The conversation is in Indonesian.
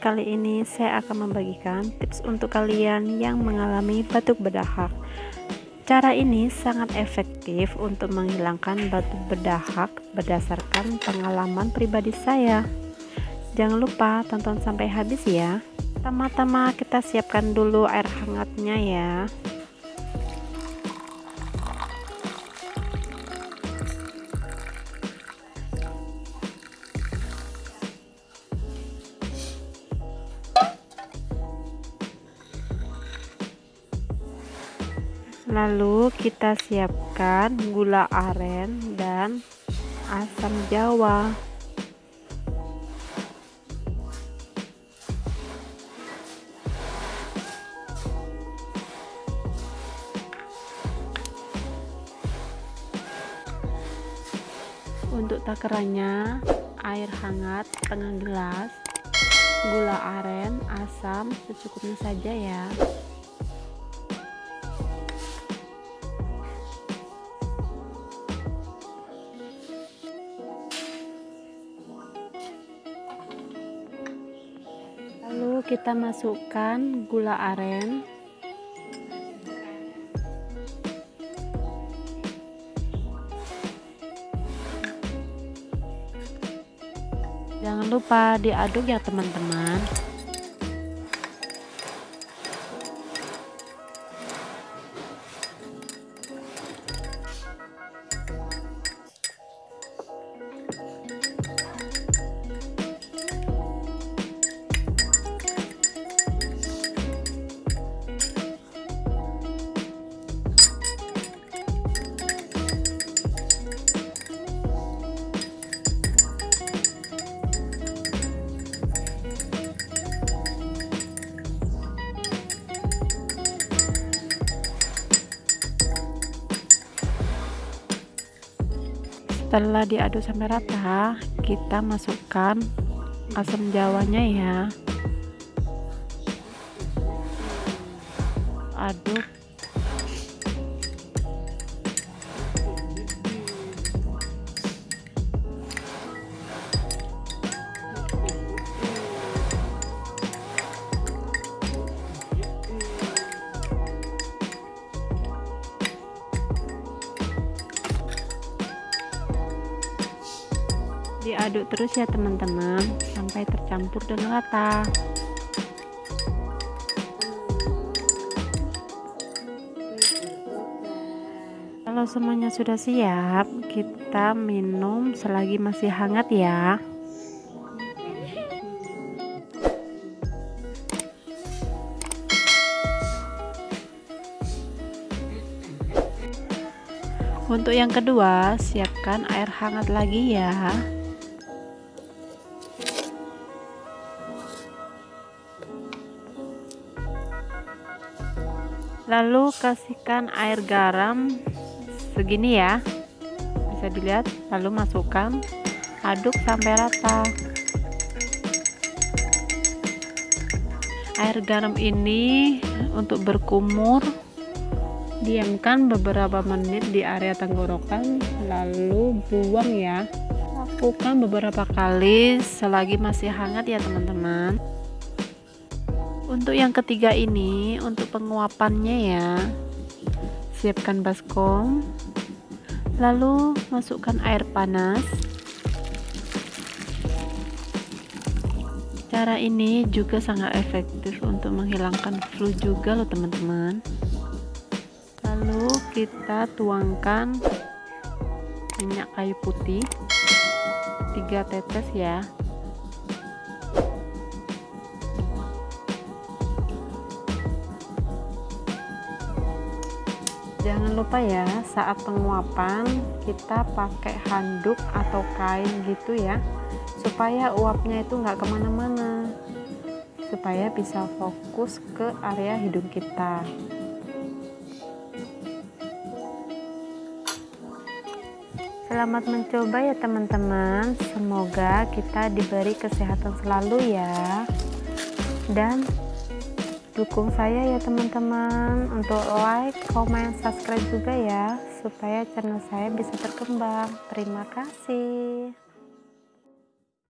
kali ini saya akan membagikan tips untuk kalian yang mengalami batuk berdahak. Cara ini sangat efektif untuk menghilangkan batuk berdahak berdasarkan pengalaman pribadi saya. Jangan lupa tonton sampai habis ya. Pertama-tama kita siapkan dulu air hangatnya ya. Lalu kita siapkan gula aren dan asam jawa. Untuk takarannya, air hangat setengah gelas, gula aren, asam secukupnya saja ya. Lalu kita masukkan gula aren, jangan lupa diaduk ya teman-teman. Setelah diaduk sampai rata, kita masukkan asam jawanya ya. Aduk. Diaduk terus ya teman-teman sampai tercampur dengan rata. Kalau semuanya sudah siap, kita minum selagi masih hangat ya. Untuk yang kedua, siapkan air hangat lagi ya. Lalu kasihkan air garam segini ya, bisa dilihat. Lalu masukkan, aduk sampai rata. Air garam ini untuk berkumur, diamkan beberapa menit di area tenggorokan, lalu buang ya. Lakukan beberapa kali selagi masih hangat ya teman-teman. Untuk yang ketiga ini, untuk penguapannya ya, siapkan baskom, lalu masukkan air panas. Cara ini juga sangat efektif untuk menghilangkan flu juga loh teman-teman. Lalu kita tuangkan minyak kayu putih 3 tetes ya. Jangan lupa ya, saat penguapan kita pakai handuk atau kain gitu ya, supaya uapnya itu nggak kemana-mana, supaya bisa fokus ke area hidung kita. Selamat mencoba ya teman-teman, semoga kita diberi kesehatan selalu ya, dan dukung saya ya teman-teman untuk like, komen, subscribe juga ya, supaya channel saya bisa berkembang. Terima kasih.